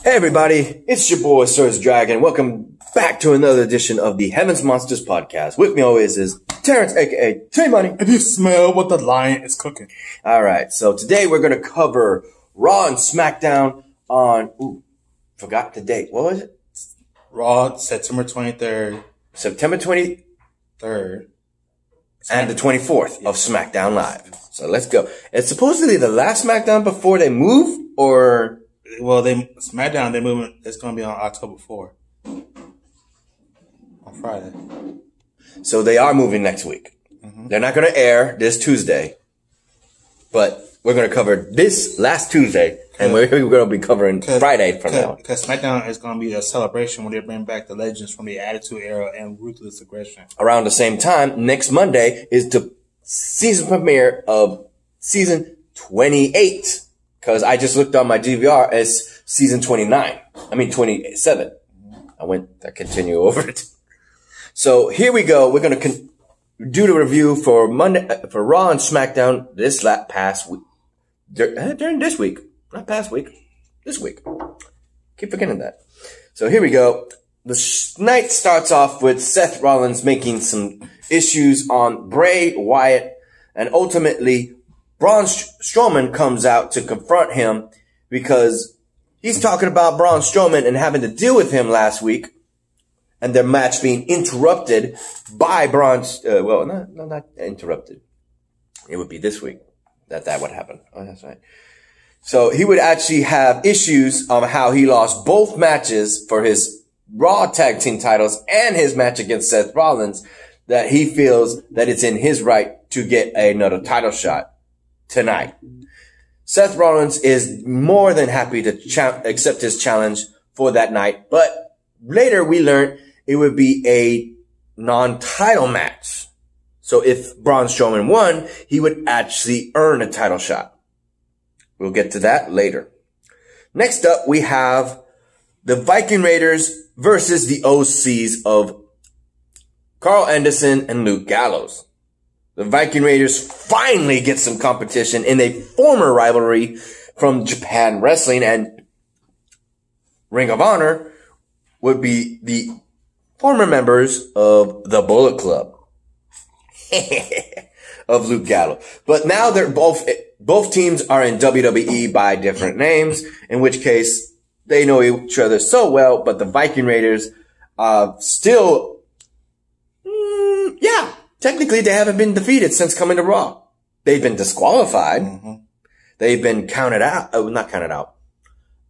Hey everybody, it's your boy SergDragon. Welcome back to another edition of the Heavens Monsters podcast. With me always is Terrence, aka T-Money. If you smell what the lion is cooking. Alright, so today we're going to cover Raw and SmackDown on, forgot the date. What was it? Raw, September 23rd. September 23rd. And the 24th of SmackDown Live. So let's go. It's supposedly the last SmackDown before they move, or... Well, SmackDown, they're moving. It's going to be on October 4th. On Friday. So they are moving next week. Mm-hmm. They're not going to air this Tuesday. But we're going to cover this last Tuesday. And we're going to be covering Friday from now on. Because SmackDown is going to be a celebration when they bring back the legends from the Attitude Era and Ruthless Aggression. Around the same time, next Monday is the season premiere of season 28. Because I just looked on my DVR as season 29. I mean 27. I continue over it. So here we go. We're going to do the review for Monday, for Raw and SmackDown this past week. During this week. Not past week. This week. Keep forgetting that. So here we go. The night starts off with Seth Rollins making some issues on Bray Wyatt, and ultimately Braun Strowman comes out to confront him because he's talking about Braun Strowman and having to deal with him last week, and their match being interrupted by Braun. Well, not interrupted. It would be this week that would happen. Oh, that's right. So he would actually have issues on how he lost both matches for his Raw tag team titles and his match against Seth Rollins, that he feels that it's in his right to get another title shot tonight. Seth Rollins is more than happy to accept his challenge for that night, but later we learned it would be a non-title match. So if Braun Strowman won, he would actually earn a title shot. We'll get to that later. Next up, we have the Viking Raiders versus the OCs of Carl Anderson and Luke Gallows. The Viking Raiders finally get some competition in a former rivalry from Japan Wrestling, and Ring of Honor would be the former members of the Bullet Club of Luke Gallows. But now they're both teams are in WWE by different names, in which case they know each other so well, but the Viking Raiders still, technically, they haven't been defeated since coming to Raw. They've been disqualified. Mm-hmm. They've been counted out. Oh, not counted out.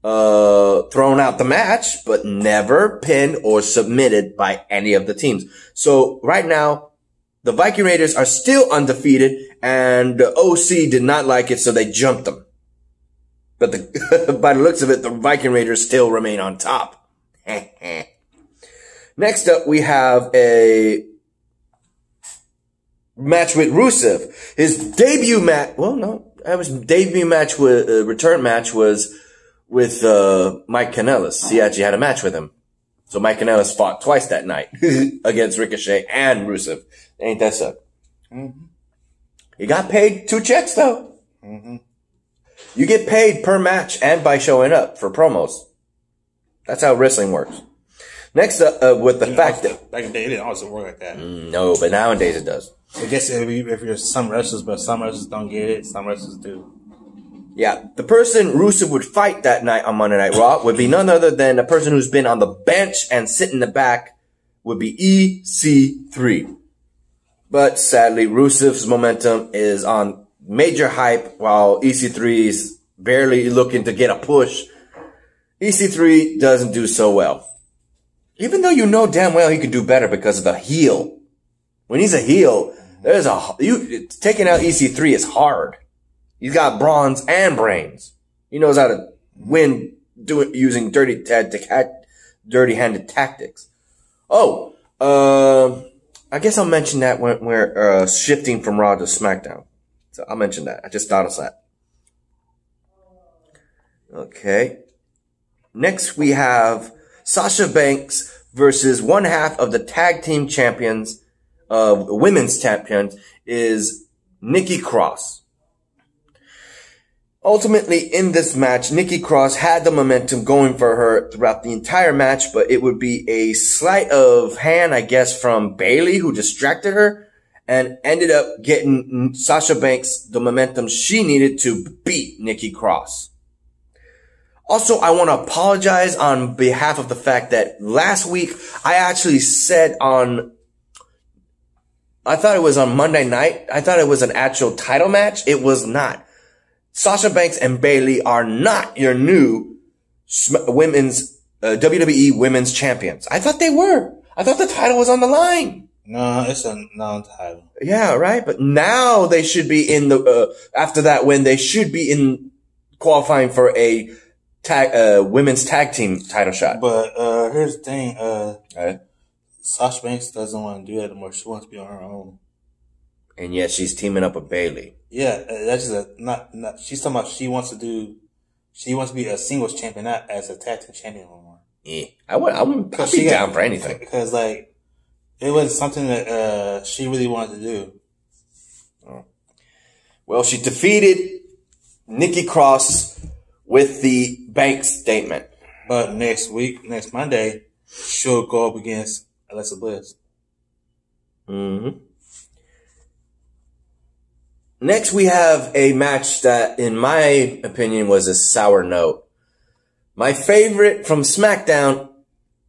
Thrown out the match, but never pinned or submitted by any of the teams. So right now, the Viking Raiders are still undefeated, and the OC did not like it, so they jumped them. But by the looks of it, the Viking Raiders still remain on top. Next up, we have a match with Rusev. His debut match, return match was with, Mike Kanellis. He actually had a match with him. So Mike Kanellis fought twice that night against Ricochet and Rusev. Ain't that so? Mm-hmm. He got paid 2 checks though. Mm-hmm. You get paid per match and by showing up for promos. That's how wrestling works. Next up, with the fact that back in the day, it didn't also work like that. No, but nowadays it does. I guess if you're some wrestlers, but some wrestlers don't get it, some wrestlers do. Yeah, the person Rusev would fight that night on Monday Night Raw would be none other than the person who's been on the bench and sit in the back would be EC3. But sadly, Rusev's momentum is on major hype while EC3 is barely looking to get a push. EC3 doesn't do so well. Even though you know damn well he could do better because of the heel. When he's a heel, taking out EC3 is hard. He's got bronze and brains. He knows how to win using dirty-handed tactics. Oh, I guess I'll mention that when we're shifting from Raw to SmackDown. So I'll mention that. I just thought of that. Okay. Next we have Sasha Banks versus one half of the tag team champions, women's champions, is Nikki Cross. Ultimately, in this match, Nikki Cross had the momentum going for her throughout the entire match, but it would be a sleight of hand, I guess, from Bayley, who distracted her and ended up getting Sasha Banks the momentum she needed to beat Nikki Cross. Also, I want to apologize on behalf of the fact that last week I actually said I thought it was on Monday night. I thought it was an actual title match. It was not. Sasha Banks and Bayley are not your new women's WWE Women's Champions. I thought they were. I thought the title was on the line. No, it's a non-title. Yeah, right. But now they should be in the after that win. They should be in qualifying for a women's tag team title shot. But here's the thing. Sasha Banks doesn't want to do that anymore. She wants to be on her own. And yet she's teaming up with Bayley. Yeah, that's just not. She's talking about she wants to be a singles champion, not as a tag team champion anymore. Yeah, I'd be down for anything. Because like, it was something that she really wanted to do. Oh. Well, she defeated Nikki Cross with the Banks statement. But next Monday, she'll go up against Alexa Bliss. Mm-hmm. Next, we have a match that, in my opinion, was a sour note. My favorite from SmackDown,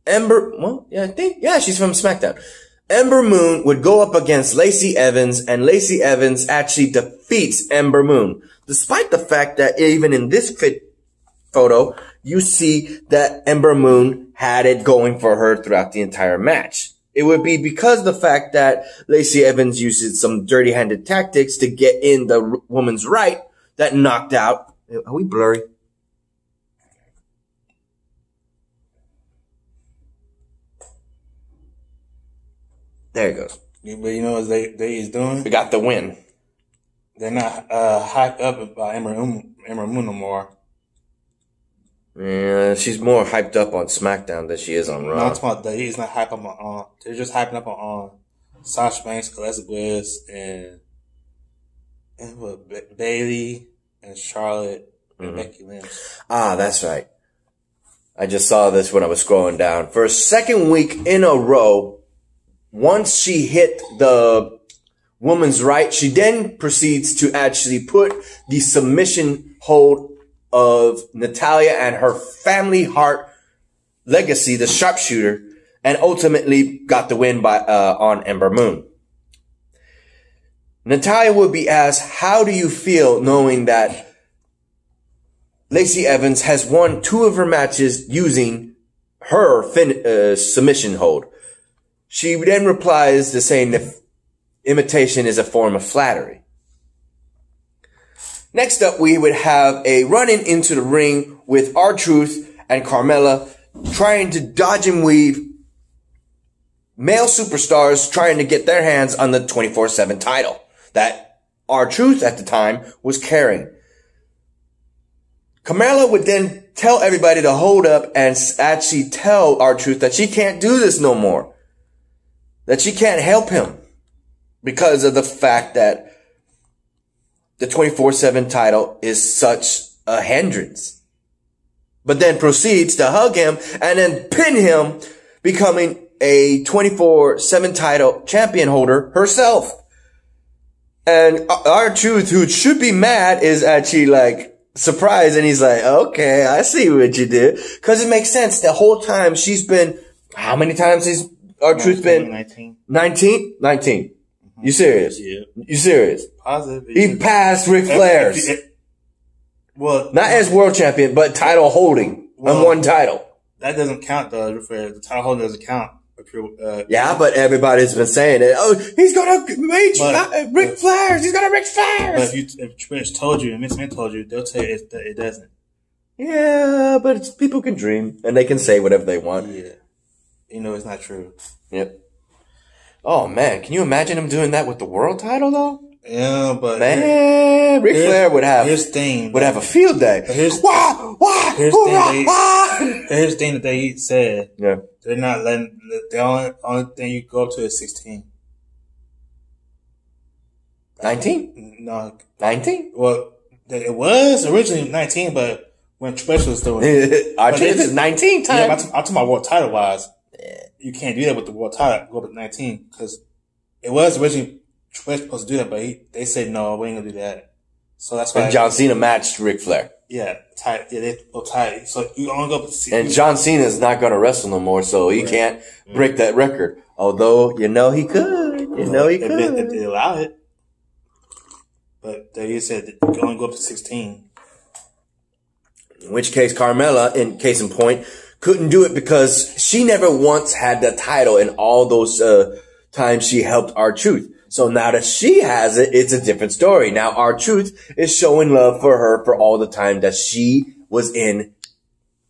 she's from SmackDown. Ember Moon would go up against Lacey Evans, and Lacey Evans actually defeats Ember Moon. Despite the fact that even in this photo, you see that Ember Moon had it going for her throughout the entire match. It would be because of the fact that Lacey Evans uses some dirty-handed tactics to get in the woman's right that knocked out. Are we blurry? There it goes. Yeah, but you know what they is doing? We got the win. They're not hyped up about Ember Moon no more. Yeah, she's more hyped up on SmackDown than she is on Raw. No, I'm talking about he's not hyped up on. They're just hyping up on Sasha Banks, Alexa Bliss, and Bayley and Charlotte and Becky Lynch. Ah, that's right. I just saw this when I was scrolling down. For a second week in a row, once she hit the woman's right, she then proceeds to actually put the submission hold of Natalya and her family heart legacy, the sharpshooter, and ultimately got the win on Ember Moon. Natalya would be asked, how do you feel knowing that Lacey Evans has won 2 of her matches using her submission hold? She then replies to saying that imitation is a form of flattery. Next up, we would have a run-in into the ring with R-Truth and Carmella trying to dodge and weave male superstars trying to get their hands on the 24/7 title that R-Truth at the time was carrying. Carmella would then tell everybody to hold up and actually tell R-Truth that she can't do this no more. That she can't help him because of the fact that the 24/7 title is such a hindrance. But then proceeds to hug him and then pin him, becoming a 24/7 title champion holder herself. And R-Truth, who should be mad, is actually like surprised, and he's like, okay, I see what you did. Cause it makes sense. The whole time she's been, how many times has R-Truth been? 19. 19? 19. You serious? Yeah. You serious? Positive. He passed Ric Flair's. Well, not as world champion, but title holding on one title. That doesn't count, though. The title holder doesn't count. Yeah, but everybody's been saying it. Oh, he's gonna reach Ric Flair's. He's gonna Ric Flair's. But if Trish told you and Miss Man told you, they'll tell you it doesn't. Yeah, but people can dream and they can say whatever they want. Yeah. You know it's not true. Yep. Oh man, can you imagine him doing that with the world title though? Yeah, but man, Ric Flair would have a field day. Here's the thing that they said. Yeah, they're not letting the only thing you go up to is 16. 19? No, 19. Well, that it was originally 19, but when Triple H was doing it, our truth is 19 time. Yeah, I'm talking about world title wise. You can't do that with the world title. Go to 19 because it was originally Triple H supposed to do that, but they said no, we ain't gonna do that. So that's why. And John Cena matched Ric Flair. Yeah, tight. Yeah, they both tight. So you only go. And John Cena is not going to wrestle no more, so he can't break that record. Although he could. If they allow it. But they said that you can only go up to 16. In which case, Carmella, in case in point, couldn't do it because she never once had the title in all those times she helped R-Truth. So now that she has it, it's a different story. Now R-Truth is showing love for her for all the time that she was in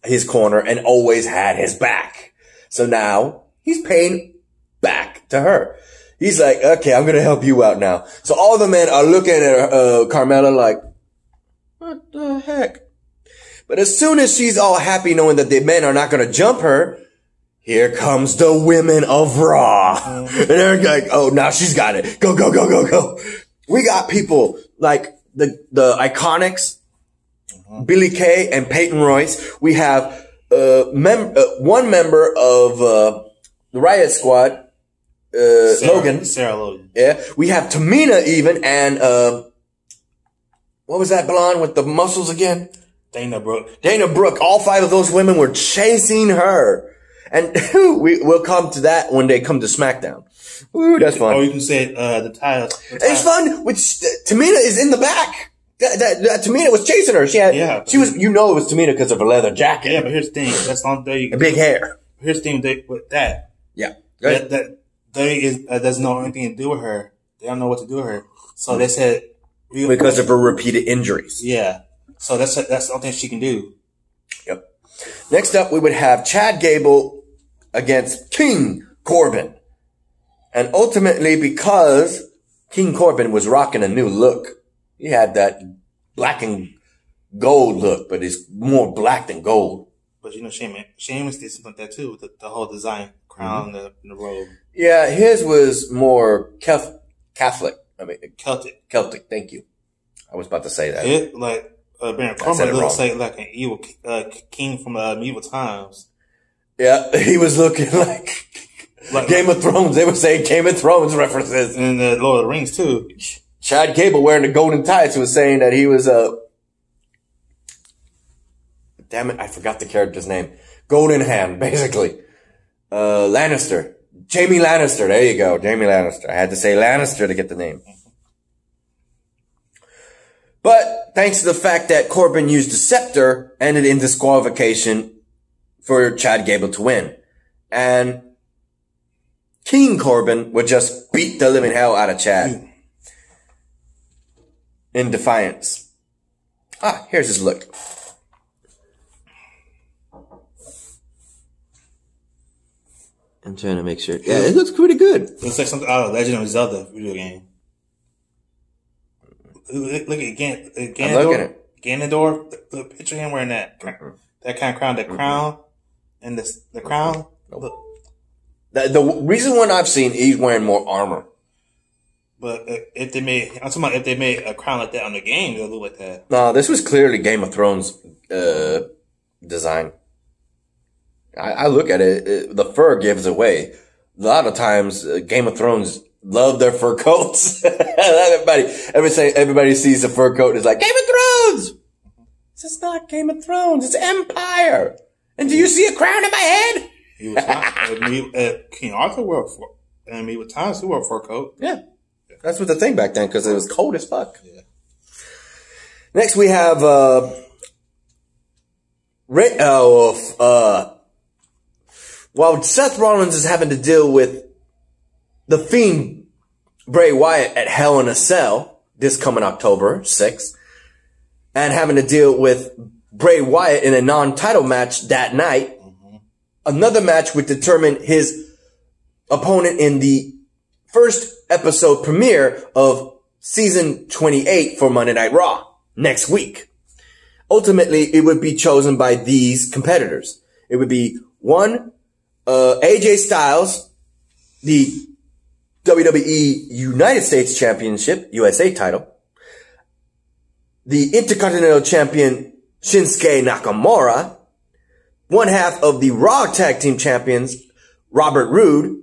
his corner and always had his back. So now he's paying back to her. He's like, okay, I'm going to help you out now. So all the men are looking at Carmella like, what the heck? But as soon as she's all happy knowing that the men are not going to jump her, here comes the women of Raw. And they're like, oh, now she's got it. Go, go, go, go, go. We got people like the Iconics, Billy Kay and Peyton Royce. We have one member of the Riot Squad, Logan. Sarah Logan. Yeah. We have Tamina even, and what was that blonde with the muscles again? Dana Brooke. Dana Brooke. All 5 of those women were chasing her. And we'll come to that when they come to SmackDown. Ooh, that's fun. Or you can say the title. It's fun. Which Tamina is in the back. That Tamina was chasing her. She was. You know, it was Tamina because of her leather jacket. Yeah, but here's the thing. That's not the big hair. Here's the thing with that. Yeah. That doesn't know anything to do with her. They don't know what to do with her. So they said because of her repeated injuries. Yeah. So that's the only thing she can do. Yep. Next up, we would have Chad Gable against King Corbin. And ultimately, because King Corbin was rocking a new look, he had that black and gold look, but it's more black than gold. But you know, Sheamus did something like that too, with the whole design, crown, and the robe. Yeah, his was more Catholic. I mean, Celtic, thank you. I was about to say that. It, like, Baron Corbin looks like an evil king from medieval times. Yeah, he was looking like Game of Thrones. They were saying Game of Thrones references. And the Lord of the Rings, too. Chad Gable wearing the golden tights was saying that he was damn it, I forgot the character's name. Golden Hand, basically. Lannister. Jamie Lannister. There you go. Jamie Lannister. I had to say Lannister to get the name. But thanks to the fact that Corbin used the scepter, ended in disqualification for Chad Gable to win. And King Corbin would just beat the living hell out of Chad in defiance. Here's his look. I'm trying to make sure. Yeah, it looks pretty good. It looks like something out of Legend of Zelda video game. Look at Ganondorf. Look, picture him wearing that kind of crown. The crown and the crown. Nope. The reason one I've seen, he's wearing more armor. But I'm talking about if they made a crown like that on the game, it'll look like that. No, this was clearly Game of Thrones design. I look at it, the fur gives away. A lot of times, Game of Thrones love their fur coats. Everybody sees the fur coat and is like, Game of Thrones! This is not Game of Thrones, it's Empire! And do you see a crown in my head? King Arthur wore with Thomas, he wore a fur coat. Yeah. That's what the thing back then, because it was cold as fuck. Yeah. Next we have, while Seth Rollins is having to deal with the Fiend Bray Wyatt at Hell in a Cell this coming October 6th, and having to deal with Bray Wyatt in a non-title match that night, another match would determine his opponent in the first episode premiere of season 28 for Monday Night Raw next week. Ultimately, it would be chosen by these competitors. It would be one, AJ Styles, the WWE United States Championship, USA title. the Intercontinental Champion Shinsuke Nakamura, one half of the Raw Tag Team Champions Robert Roode,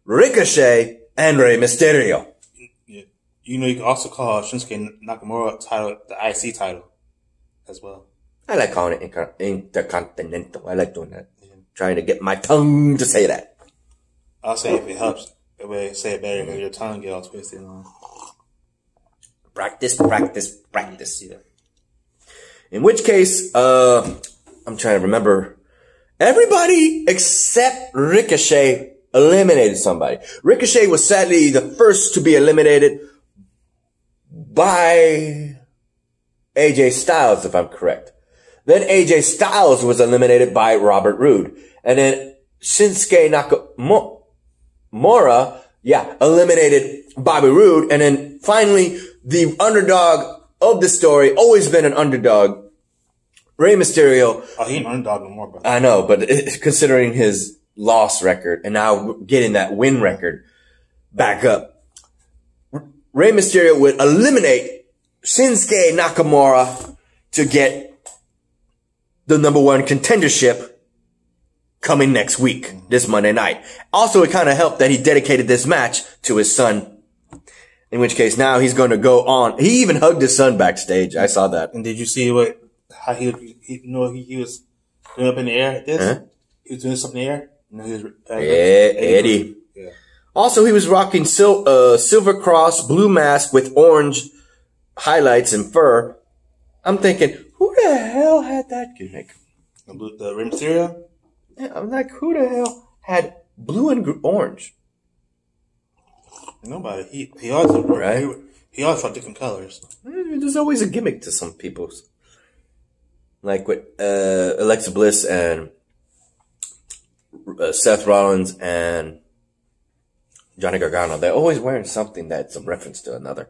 Ricochet, and Rey Mysterio. Yeah. You know, you can also call Shinsuke Nakamura title the IC title as well. I like calling it Intercontinental. I like doing that. Yeah. Trying to get my tongue to say that. I'll say if it helps, the way say it better, your tongue get all twisted on. Practice. Yeah. In which case, I'm trying to remember. Everybody except Ricochet eliminated somebody. Ricochet was sadly the first to be eliminated by AJ Styles, if I'm correct. Then AJ Styles was eliminated by Robert Roode. And then Shinsuke Nakamura, eliminated Bobby Roode. And then finally, the underdog of the story, always been an underdog, Rey Mysterio. Oh, he ain't an underdog no more, bro. I know, but considering his loss record and now getting that win record back up, Rey Mysterio would eliminate Shinsuke Nakamura to get the #1 contendership coming next week, this Monday night. Also, it kind of helped that he dedicated this match to his son. In which case, now he's going to go on. He even hugged his son backstage. I saw that. And did you see how he was doing up in the air like this? Uh-huh. He was doing something in the air. You know, he was, Eddie. Yeah. Also, he was rocking Silver Cross blue mask with orange highlights and fur. I'm thinking, who the hell had that gimmick? The Rey Mysterio? Yeah, I'm like, who the hell had blue and orange? Nobody. He always right. He always fought different colors. There's always a gimmick to some people. Like with Alexa Bliss and Seth Rollins and Johnny Gargano. They're always wearing something that's a reference to another.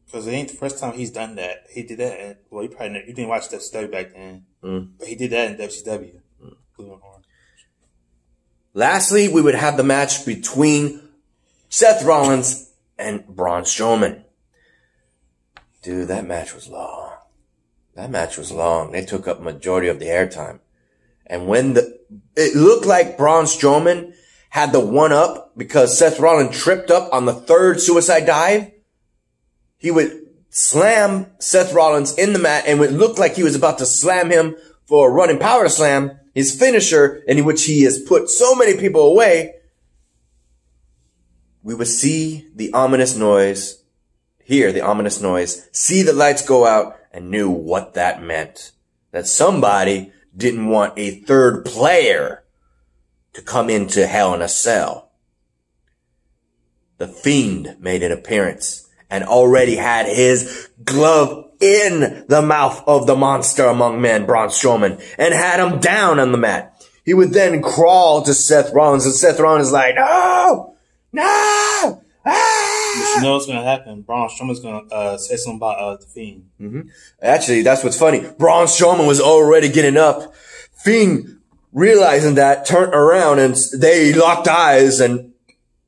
Because it ain't the first time he's done that. He did that. And, well, you didn't watch WCW back then. But he did that in WCW. Blue and orange. Lastly, we would have the match between Seth Rollins and Braun Strowman. Dude, that match was long. They took up majority of the airtime. And when it looked like Braun Strowman had the one up because Seth Rollins tripped up on the third suicide dive, he would slam Seth Rollins in the mat and it looked like he was about to slam him for a running power slam, his finisher, in which he has put so many people away. We would see the ominous noise, hear the ominous noise, see the lights go out, and knew what that meant. That somebody didn't want a third player to come into Hell in a Cell. The Fiend made an appearance and already had his glove in the mouth of the monster among men, Braun Strowman, and had him down on the mat. He would then crawl to Seth Rollins, and Seth Rollins is like, no! Ah! But you know what's going to happen? Braun Strowman's going to say something about the Fiend. Actually, that's what's funny. Braun Strowman was already getting up. Fiend, realizing that, turned around and they locked eyes, and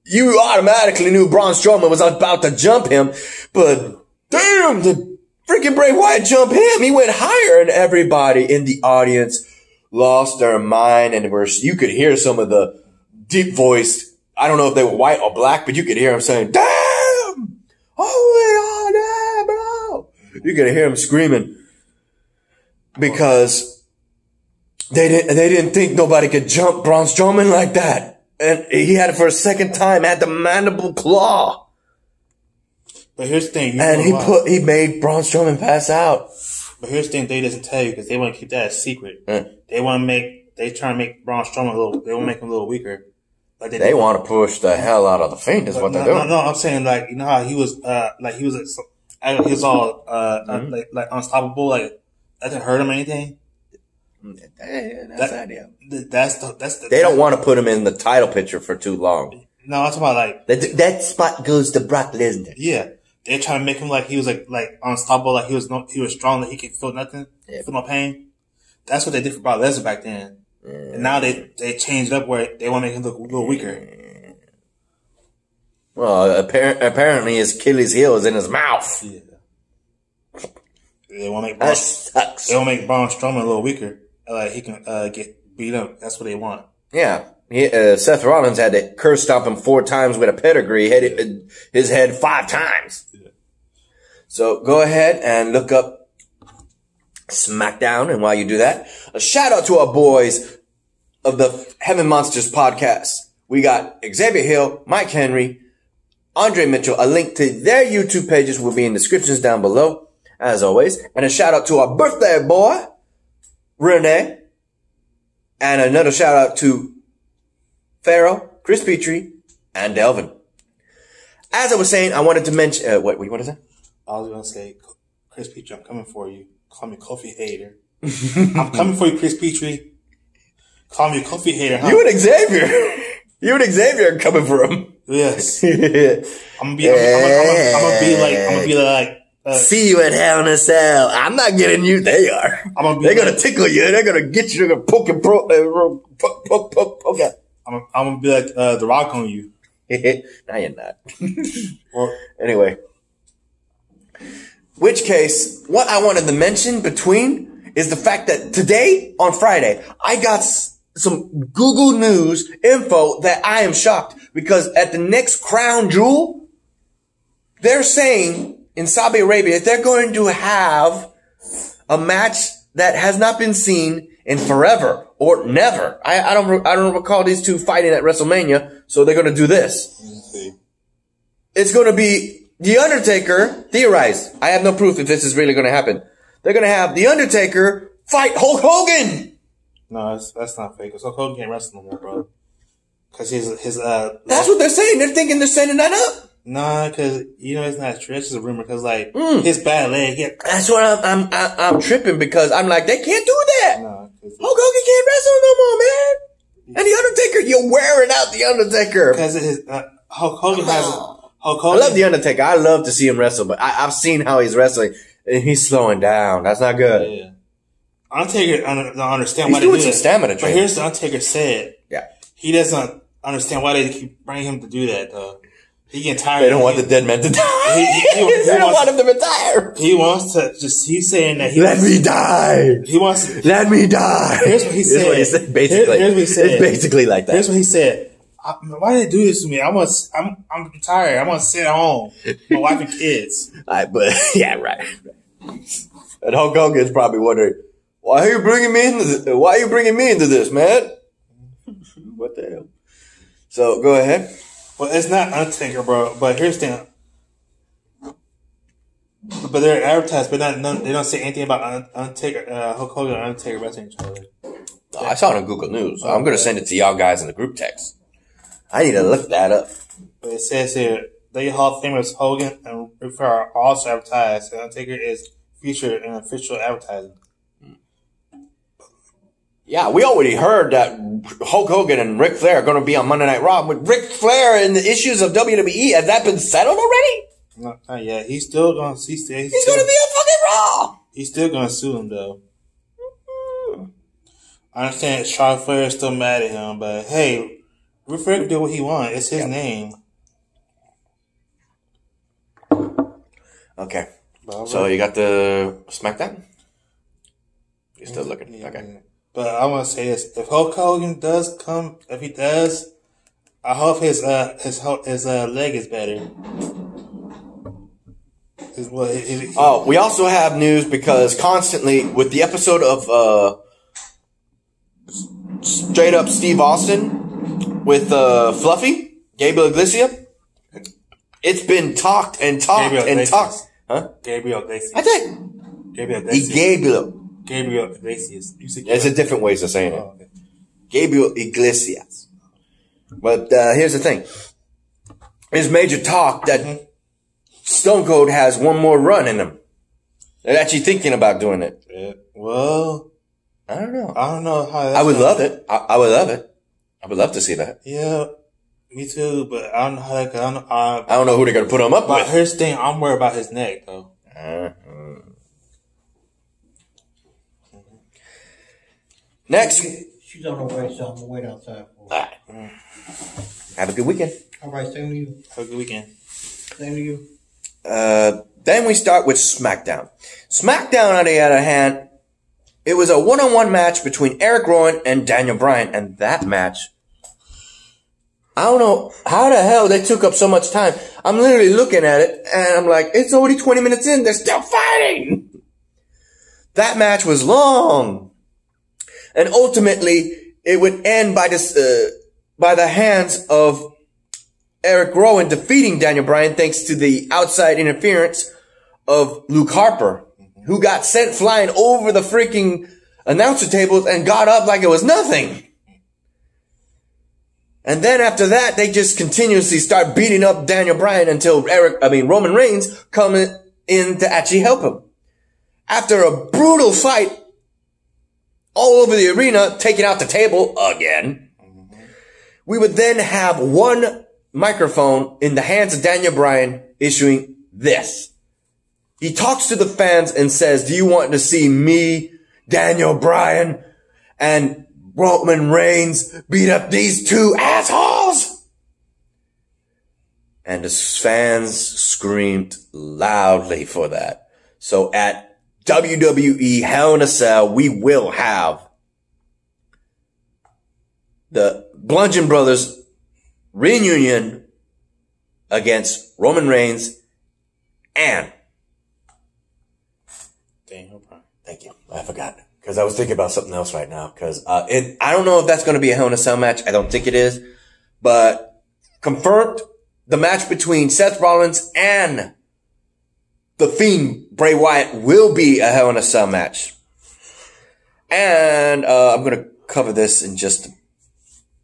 you automatically knew Braun Strowman was about to jump him. But damn, the freaking Bray Wyatt jumped him. He went higher, and everybody in the audience lost their mind, and you could hear some of the deep voiced, I don't know if they were white or black, but you could hear them saying, damn! Oh my God, damn, bro! You could hear them screaming because they didn't think nobody could jump Braun Strowman like that. And he had it for a second time, had the mandible claw. But here's the thing. And he made Braun Strowman pass out. But here's the thing they doesn't tell you because they want to keep that a secret. They try to make Braun Strowman they want to make him a little weaker. Like they want to push the hell out of the Fiend is what they're doing. No, I'm saying like, you know how he was all, like unstoppable, like that didn't hurt him or anything. That's the idea. They don't want to put him in the title picture for too long. No, I'm talking about like that spot goes to Brock Lesnar. Yeah. They're trying to make him like he was like unstoppable, like he was strong, like he could feel nothing, feel no pain. That's what they did for Brock Lesnar back then. And now they changed up where they want to make him look a little weaker. Well, apparently his Achilles heel is in his mouth. Yeah. They want to make That sucks. They want to make Braun Strowman a little weaker. Like he can get beat up. That's what they want. Yeah. Seth Rollins had to curse stomp him 4 times with a pedigree, hit his head 5 times. Yeah. So go ahead and look up SmackDown. And while you do that, a shout out to our boys of the Heaven Monsters podcast. We got Xavier Hill, Mike Henry, Andre Mitchell. A link to their YouTube pages will be in the descriptions down below, as always. And a shout out to our birthday boy, Renee. And another shout out to Pharaoh, Chris Petrie, and Delvin. As I was saying, I wanted to mention, what you want to say? I was going to say, Chris Petrie, I'm coming for you. Call me Kofi Hater. I'm coming for you, Chris Petrie. Call me Kofi Hater. Huh? You and Xavier are coming for him. Yes. I'm gonna be like, see you at Hell in a Cell. I'm not getting you. They are. They're gonna tickle you. They're gonna get you. They're gonna poke and poke. Okay. I'm gonna be like The Rock on you. No, you're not. Well, anyway, which case, what I wanted to mention between is the fact that today on Friday I got some Google News info that I am shocked, because at the next Crown Jewel, they're saying in Saudi Arabia they're going to have a match that has not been seen in forever or never. I don't recall these two fighting at WrestleMania, so they're going to do this. It's going to be The Undertaker, theorized. I have no proof if this is really going to happen. They're going to have The Undertaker fight Hulk Hogan. No, that's not fake. Hulk Hogan can't wrestle no more, bro. Cause his that's what they're saying. They're thinking they're setting that up. Nah, cause it's not true. It's just a rumor. Cause his bad leg. That's what I'm tripping, because I'm like, they can't do that. Nah, Hulk Hogan can't wrestle no more, man. And The Undertaker, you're wearing out The Undertaker. Cause Hulk Hogan has Hulk Hogan. I love The Undertaker. I love to see him wrestle, but I've seen how he's wrestling, and he's slowing down. That's not good. Yeah. Undertaker don't understand why he's they doing do some stamina training. But here's the Undertaker said. Yeah. He doesn't understand why they keep bringing him to do that, though. He getting tired. They don't want the dead man to die. They don't want him to retire. He wants to he's saying that let me die. He wants to. Let me die. Here's what he said. Here's what he said, basically. Here's what he said. It's basically like that. Here's what he said. Why did they do this to me? I'm retired. I want to sit at home with my wife and kids. But yeah, right. And Hulk Hogan's probably wondering, why are you bringing me into this, man? What the hell? So go ahead. Well, it's not Undertaker, bro. But here's the thing. But they're advertised, but they don't say anything about Undertaker, Hulk Hogan and Undertaker wrestling each other. Oh, I saw it on Google News. So I'm going to send it to y'all guys in the group text. I need to look that up. But it says here, the Hall of Famers Hogan and Ric Flair are also advertised, and Undertaker is featured in official advertising. Yeah, we already heard that Hulk Hogan and Ric Flair are going to be on Monday Night Raw. With Ric Flair and the issues of WWE, has that been settled already? Not yet. He's still going to... He's going to be on fucking Raw! He's still going to sue him, though. I understand Charlotte Flair is still mad at him, but hey, Ric Flair can do what he wants. It's his name. Okay. So you got the SmackDown? You're still looking. Yeah. Okay. But I want to say this: if Hulk Hogan does come, if he does, I hope his leg is better. We also have news, because constantly with the episode of Straight Up Steve Austin with Fluffy Gabriel Iglesias, it's been talked and talked and talked. Huh? Gabriel Iglesias. I think Gabriel Iglesias. Gabriel Iglesias. There's a different ways of saying it. Okay. Gabriel Iglesias. But here's the thing. There's major talk that Stone Cold has one more run in him. They're actually thinking about doing it. Yeah. Well, I don't know. I don't know how. I would love it. I would love it. I would love to see that. Yeah, me too. But I don't know how that. I don't know who they're gonna put him up with. But here's the thing. I'm worried about his neck, though. Next. She's on her way, so I'm gonna wait outside for her. All right. Have a good weekend. All right, same to you. Have a good weekend. Same to you. Then we start with SmackDown. SmackDown, on the other hand, it was a one-on-one match between Eric Rowan and Daniel Bryan. And that match, I don't know how the hell they took up so much time. I'm literally looking at it and I'm like, it's already 20 minutes in. They're still fighting. That match was long. And ultimately, it would end by the hands of Eric Rowan defeating Daniel Bryan thanks to the outside interference of Luke Harper, who got sent flying over the freaking announcer tables and got up like it was nothing. And then after that, they just continuously start beating up Daniel Bryan until Roman Reigns come in to actually help him. After a brutal fight all over the arena, taking out the table again, we would then have one microphone in the hands of Daniel Bryan issuing this. He talks to the fans and says, do you want to see me, Daniel Bryan, and Roman Reigns beat up these two assholes? And the fans screamed loudly for that. So at WWE Hell in a Cell, we will have the Bludgeon Brothers reunion against Roman Reigns and Daniel Bryan. Thank you. I forgot because I was thinking about something else right now. Because I don't know if that's going to be a Hell in a Cell match. I don't think it is, but confirmed the match between Seth Rollins and the Fiend Bray Wyatt will be a Hell in a Cell match. And I'm going to cover this in just.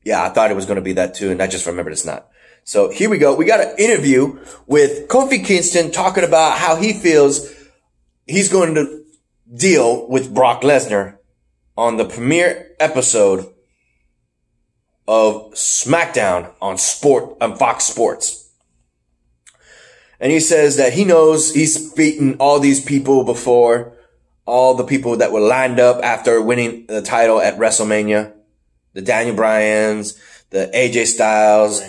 Yeah, I thought it was going to be that too, and I just remembered it's not. So here we go. We got an interview with Kofi Kingston talking about how he feels he's going to deal with Brock Lesnar on the premiere episode of SmackDown on Fox Sports. And he says that he knows he's beaten all these people before, all the people that were lined up after winning the title at WrestleMania. The Daniel Bryans, the AJ Styles,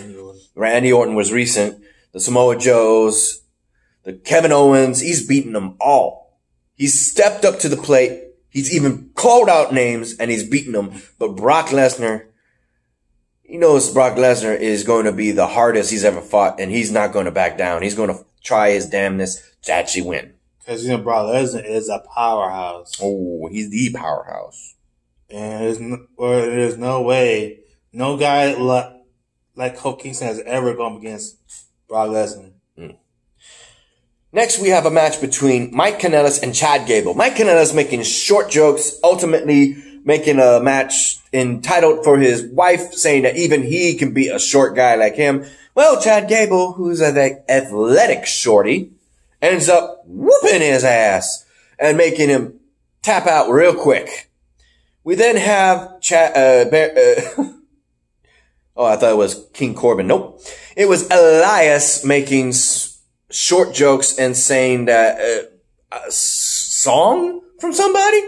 Randy Orton was recent, the Samoa Joes, the Kevin Owens. He's beaten them all. He's stepped up to the plate. He's even called out names and he's beaten them. But Brock Lesnar, he knows Brock Lesnar is going to be the hardest he's ever fought, and he's not going to back down. He's going to try his damnness to actually win. Because, Brock Lesnar is a powerhouse. Oh, he's the powerhouse. And there's no way, no guy like Kofi Kingston has ever gone against Brock Lesnar. Next, we have a match between Mike Kanellis and Chad Gable. Mike Kanellis making short jokes, ultimately making a match entitled for his wife, saying that even he can beat a short guy like him. Well, Chad Gable, who's an athletic shorty, ends up whooping his ass and making him tap out real quick. We then have oh, I thought it was King Corbin. Nope. It was Elias making short jokes and saying that a song from somebody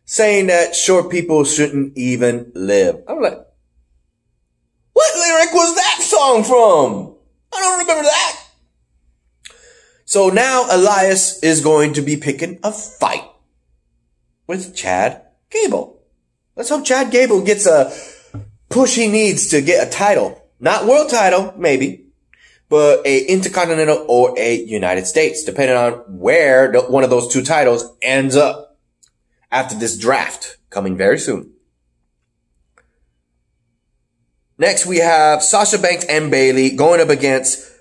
saying that short people shouldn't even live. I'm like, what lyric was that song from? I don't remember that. So now Elias is going to be picking a fight with Chad Gable. Let's hope Chad Gable gets a push he needs to get a title. Not world title, maybe, but a Intercontinental or a United States, depending on where one of those two titles ends up after this draft coming very soon. Next, we have Sasha Banks and Bayley going up against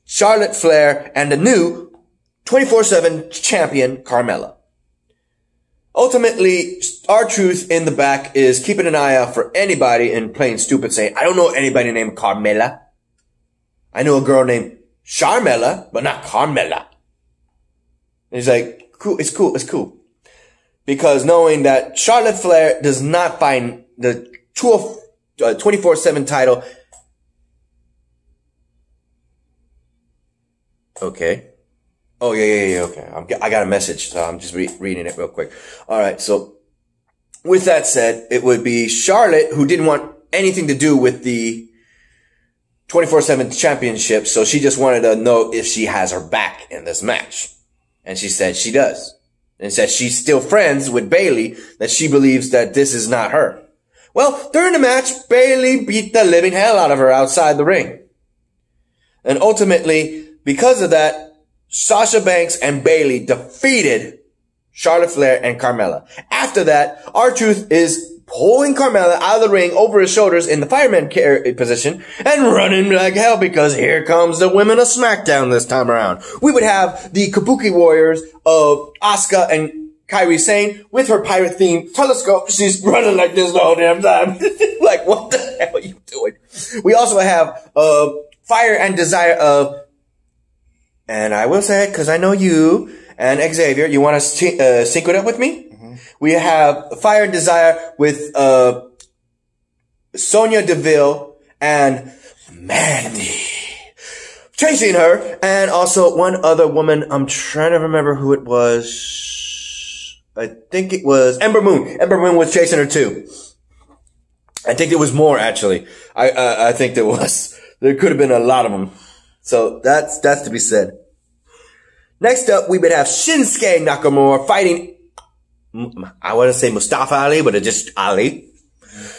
Charlotte Flair and the new 24/7 champion Carmella. Ultimately, R-Truth in the back is keeping an eye out for anybody and playing stupid, saying, I don't know anybody named Carmella. I know a girl named Charmella, but not Carmella. And he's like, cool, it's cool. Because knowing that Charlotte Flair does not find the 24/7 title. Okay. Oh, yeah, okay. I got a message, so I'm just reading it real quick. All right, so with that said, it would be Charlotte who didn't want anything to do with the 24/7 championship. So she just wanted to know if she has her back in this match. And she said she does. And said she's still friends with Bayley, that she believes that this is not her. Well, during the match, Bayley beat the living hell out of her outside the ring. And ultimately, because of that, Sasha Banks and Bayley defeated Charlotte Flair and Carmella. After that, R-Truth is pulling Carmella out of the ring over his shoulders in the fireman position and running like hell because here comes the women of SmackDown this time around. We would have the Kabuki Warriors of Asuka and Kairi Sane with her pirate themed telescope. She's running like this the whole damn time. Like, what the hell are you doing? We also have Fire and Desire of, and I will say it because I know you and Xavier, you want to sync it up with me? We have Fire and Desire with Sonya Deville and Mandy chasing her, and also one other woman. I'm trying to remember who it was. I think it was Ember Moon. Ember Moon was chasing her too. I think there was more actually. I think there was. There could have been a lot of them. So that's to be said. Next up, we would have Shinsuke Nakamura fighting, I want to say Mustafa Ali, but it's just Ali.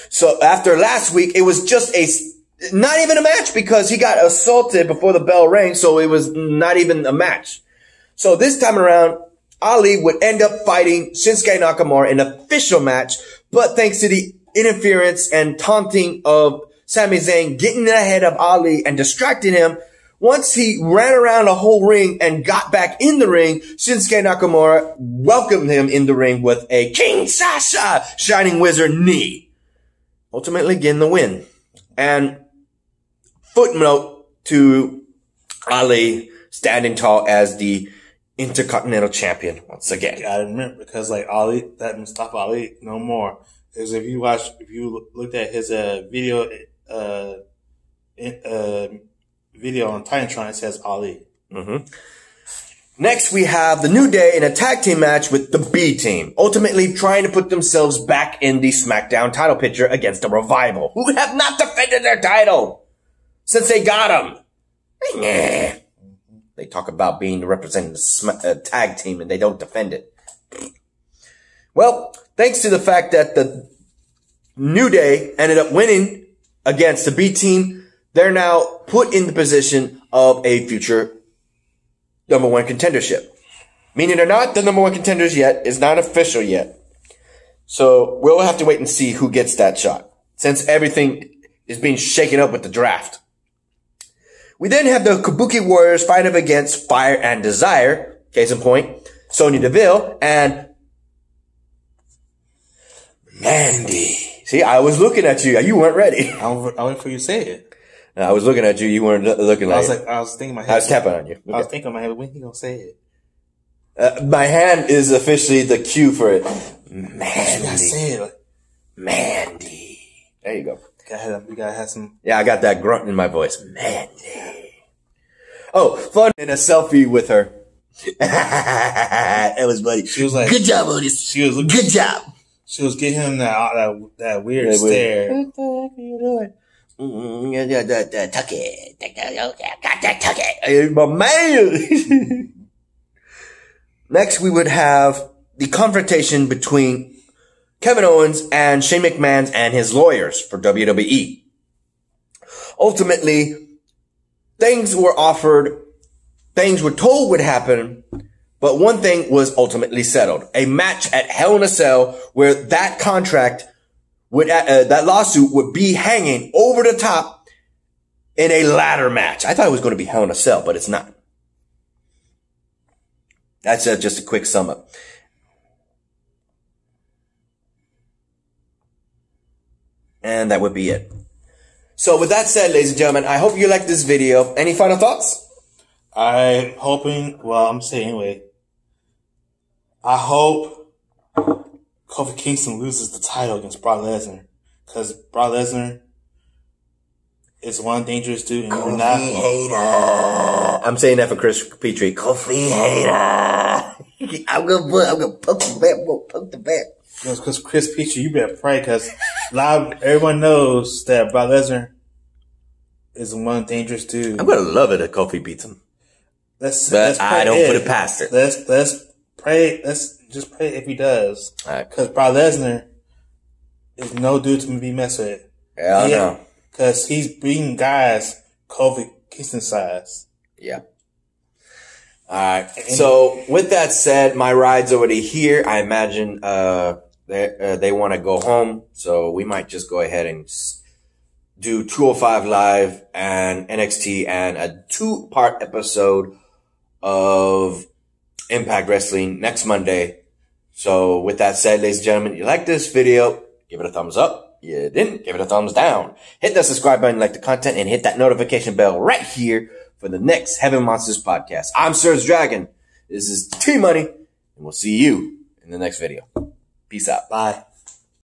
So after last week, it was just not even a match because he got assaulted before the bell rang. So it was not even a match. So this time around, Ali would end up fighting Shinsuke Nakamura in an official match. But thanks to the interference and taunting of Sami Zayn getting ahead of Ali and distracting him, once he ran around the whole ring and got back in the ring, Shinsuke Nakamura welcomed him in the ring with a King Sasha Shining Wizard knee, ultimately getting the win. And footnote to Ali standing tall as the Intercontinental Champion once again. I remember because like Ali, that Mustafa Ali, no more. Because if you looked at his video on Titantron, it says Ali. Next, we have the New Day in a tag team match with the B Team, ultimately trying to put themselves back in the SmackDown title picture against the Revival, who have not defended their title since they got them. They talk about being representing the tag team and they don't defend it. Well, thanks to the fact that the New Day ended up winning against the B Team, they're now put in the position of a future #1 contendership. Meaning they're not the #1 contenders yet. It's not official yet. So we'll have to wait and see who gets that shot, since everything is being shaken up with the draft. We then have the Kabuki Warriors fight up against Fire and Desire. Case in point, Sonya Deville and Mandy. See, I was looking at you. You weren't ready. I wait for you to say it. I was looking at you. You weren't looking like it. I was thinking in my head. I was tapping on you. I was thinking in my head, when he gonna say it? My hand is officially the cue for it. Mandy. I say it. Mandy. There you go. We gotta have some. Yeah, I got that grunt in my voice. Mandy. Oh, fun in a selfie with her. It was funny. She was like, "Good job, Otis. She was looking, good job." She was getting him that weird stare. What the heck are you doing? Tuck it. Got that tuck it. My man. Next, we would have the confrontation between Kevin Owens and Shane McMahon and his lawyers for WWE. Ultimately, things were told would happen, but one thing was ultimately settled. A match at Hell in a Cell where that contract that lawsuit would be hanging over the top in a ladder match. I thought it was going to be Hell in a Cell, but it's not. That's just a quick sum up. And that would be it. So with that said, ladies and gentlemen, I hope you liked this video. Any final thoughts? I'm saying anyway. I hope Kofi Kingston loses the title against Brock Lesnar. Because Brock Lesnar is one dangerous dude. And Kofi hater. I'm saying that for Chris Petrie. Kofi hater. I'm gonna poke the bear. Because Chris Petrie, you better pray, because everyone knows that Brock Lesnar is one dangerous dude. I'm gonna love it if Kofi beats him. Let's I don't put it past it. Let's pray. Let's just pray if he does. Because Brock Lesnar is no dude to be messed with. Yeah, I know. Because he's beating guys Kofi Kingston size. Yeah. All right. So with that said, my ride's already here. I imagine they want to go home, so we might just go ahead and do 205 Live and NXT and a 2-part episode of Impact Wrestling next Monday. So with that said, ladies and gentlemen, you like this video, give it a thumbs up. You didn't, give it a thumbs down. Hit that subscribe button, like the content, and hit that notification bell right here for the next Heaven Monsters podcast. I'm SergDragon. This is T-Money, and we'll see you in the next video. Peace out. Bye.